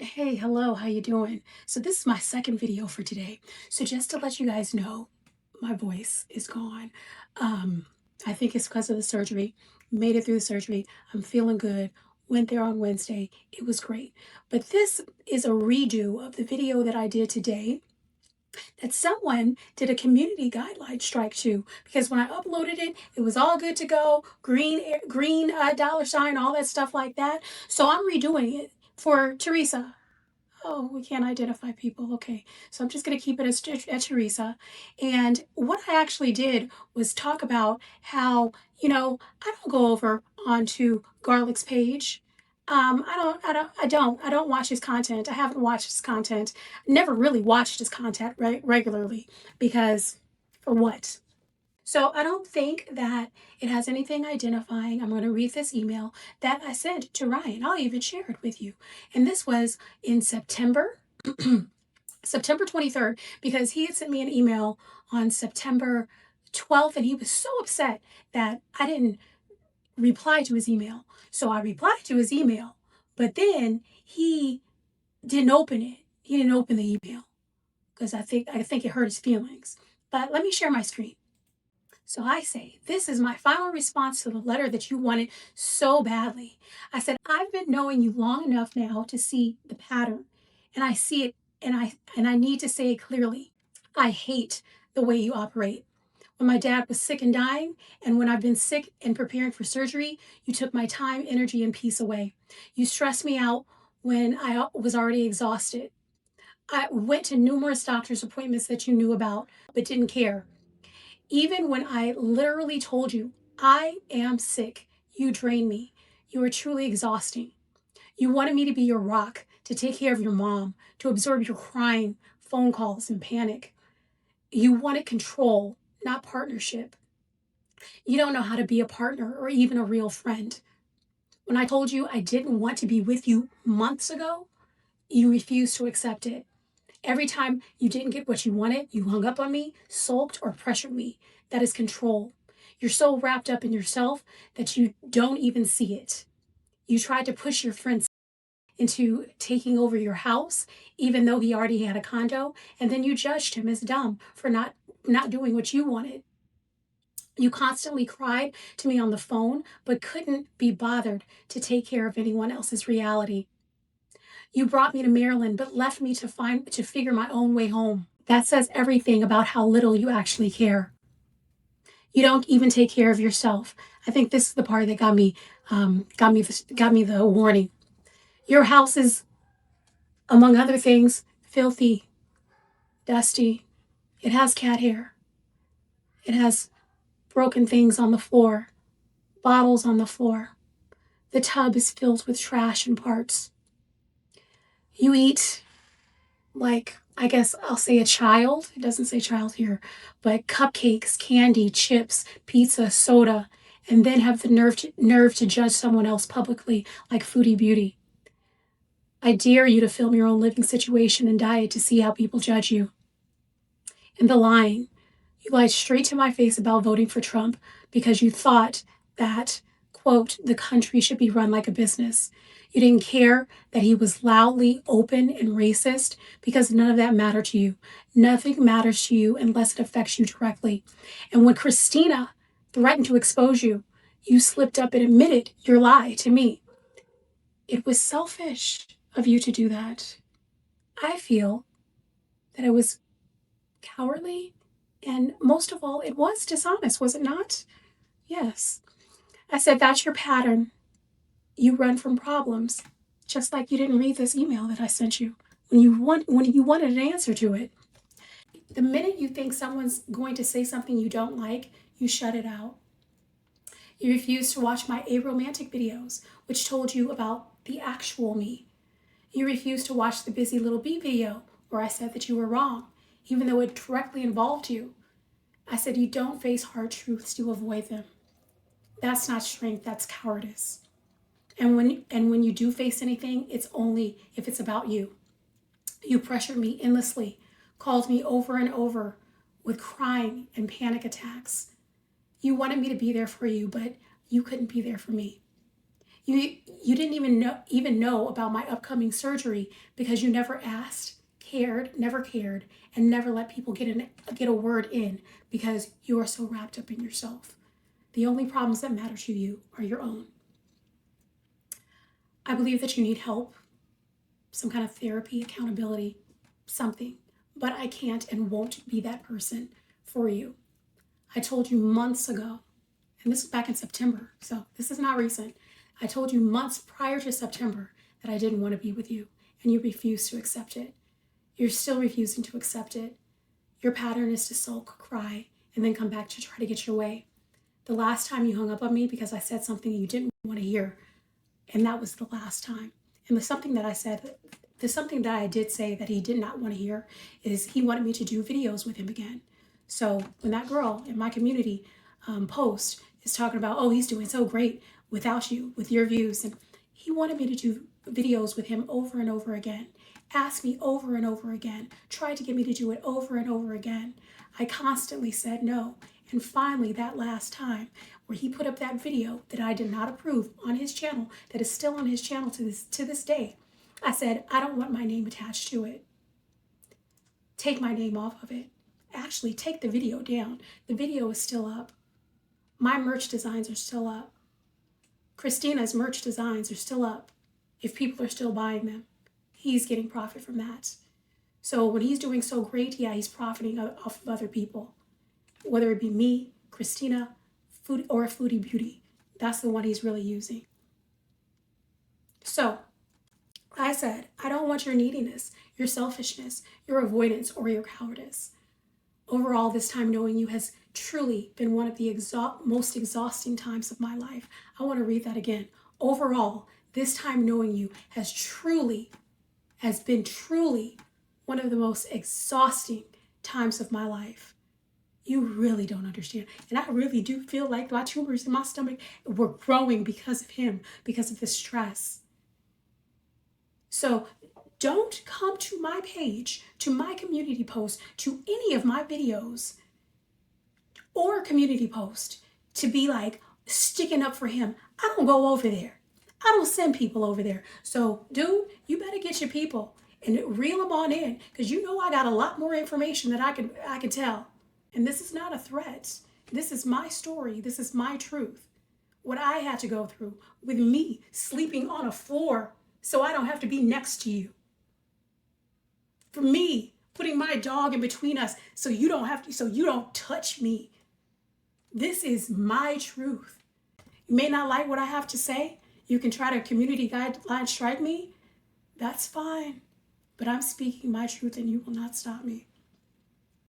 Hey, hello, how you doing? So this is my second video for today. So just to let you guys know, my voice is gone. Um, I think it's because of the surgery. Made it through the surgery. I'm feeling good. Went there on Wednesday. It was great. But this is a redo of the video that I did today that someone did a community guideline strike to, because when I uploaded it, it was all good to go, green dollar sign, all that stuff like that. So I'm redoing it for Teresa. Oh, we can't identify people. Okay. So I'm just going to keep it as Teresa. And what I actually did was talk about how, I don't go over onto Garlic's page. I don't watch his content. I haven't watched his content. Never really watched his content regularly because for what? So I don't think that it has anything identifying. I'm going to read this email that I sent to Ryan. I'll even share it with you. And this was in September, September 23rd, because he had sent me an email on September 12th, and he was so upset that I didn't reply to his email. So I replied to his email, but then he didn't open it. He didn't open the email because I think it hurt his feelings. But let me share my screen. So I say, this is my final response to the letter that you wanted so badly. I said, I've been knowing you long enough now to see the pattern, and I see it, and I need to say it clearly. I hate the way you operate. When my dad was sick and dying, and when I've been sick and preparing for surgery, you took my time, energy, and peace away. You stressed me out when I was already exhausted. I went to numerous doctor's appointments that you knew about, but didn't care. Even when I literally told you, I am sick, you drained me. You were truly exhausting. You wanted me to be your rock, to take care of your mom, to absorb your crying, phone calls, and panic. You wanted control, not partnership. You don't know how to be a partner or even a real friend. When I told you I didn't want to be with you months ago, you refused to accept it. Every time you didn't get what you wanted, you hung up on me, sulked, or pressured me. That is control. You're so wrapped up in yourself that you don't even see it. You tried to push your friend into taking over your house, even though he already had a condo, and then you judged him as dumb for not doing what you wanted. You constantly cried to me on the phone, but couldn't be bothered to take care of anyone else's reality. You brought me to Maryland, but left me to figure my own way home. That says everything about how little you actually care. You don't even take care of yourself. I think this is the part that got me the warning. Your house is, among other things, filthy, dusty. It has cat hair. It has broken things on the floor, bottles on the floor. The tub is filled with trash and parts. You eat like, I guess I'll say a child. It doesn't say child here, but cupcakes, candy, chips, pizza, soda, and then have the nerve to judge someone else publicly like Foodie Beauty. I dare you to film your own living situation and diet to see how people judge you. And the lying. You lied straight to my face about voting for Trump because you thought that, quote, the country should be run like a business. You didn't care that he was loudly open and racist because none of that mattered to you. Nothing matters to you unless it affects you directly. And when Christina threatened to expose you, you slipped up and admitted your lie to me. It was selfish of you to do that. I feel that it was cowardly, and most of all, it was dishonest, was it not? Yes. I said, that's your pattern. You run from problems, just like you didn't read this email that I sent you when you wanted an answer to it. The minute you think someone's going to say something you don't like, you shut it out. You refuse to watch my aromantic videos, which told you about the actual me. You refuse to watch the Busy Little Bee video, where I said that you were wrong, even though it directly involved you. I said you don't face hard truths to avoid them. That's not strength, that's cowardice. And when you do face anything, it's only if it's about you. You pressured me endlessly, called me over and over with crying and panic attacks. You wanted me to be there for you, but you couldn't be there for me. You didn't even know about my upcoming surgery because you never asked, never cared, and never let people get a word in because you are so wrapped up in yourself. The only problems that matter to you are your own. I believe that you need help, some kind of therapy, accountability, something. But I can't and won't be that person for you. I told you months ago, and this was back in September, so this is not recent. I told you months prior to September that I didn't want to be with you, and you refused to accept it. You're still refusing to accept it. Your pattern is to sulk, cry, and then come back to try to get your way. The last time you hung up on me because I said something you didn't want to hear, and that was the last time. And the something that I did say that he did not want to hear is he wanted me to do videos with him again. So when that girl in my community post is talking about, oh, he's doing so great without you, with your views, and he wanted me to do videos with him over and over again, asked me over and over again, tried to get me to do it over and over again. I constantly said no. And finally, that last time, where he put up that video that I did not approve on his channel, that is still on his channel to this day, I said, I don't want my name attached to it. Take my name off of it. Actually, take the video down. The video is still up. My merch designs are still up. Christina's merch designs are still up. If people are still buying them, he's getting profit from that. So when he's doing so great, yeah, he's profiting off of other people. Whether it be me, Christina, or Foodie Beauty. That's the one he's really using. So I said, I don't want your neediness, your selfishness, your avoidance, or your cowardice. Overall, this time knowing you has truly been one of the most exhausting times of my life. I want to read that again. Overall, this time knowing you has been truly one of the most exhausting times of my life. You really don't understand. And I really do feel like my tumors in my stomach were growing because of him, because of the stress. So don't come to my page, to my community post, to any of my videos or community post to be like sticking up for him. I don't go over there. I don't send people over there. So, dude, you better get your people and reel them on in, because you know I got a lot more information that I can tell. And this is not a threat. This is my story. This is my truth. What I had to go through with me sleeping on a floor so I don't have to be next to you. For me putting my dog in between us so you don't touch me. This is my truth. You may not like what I have to say. You can try to community guideline strike me. That's fine. But I'm speaking my truth and you will not stop me.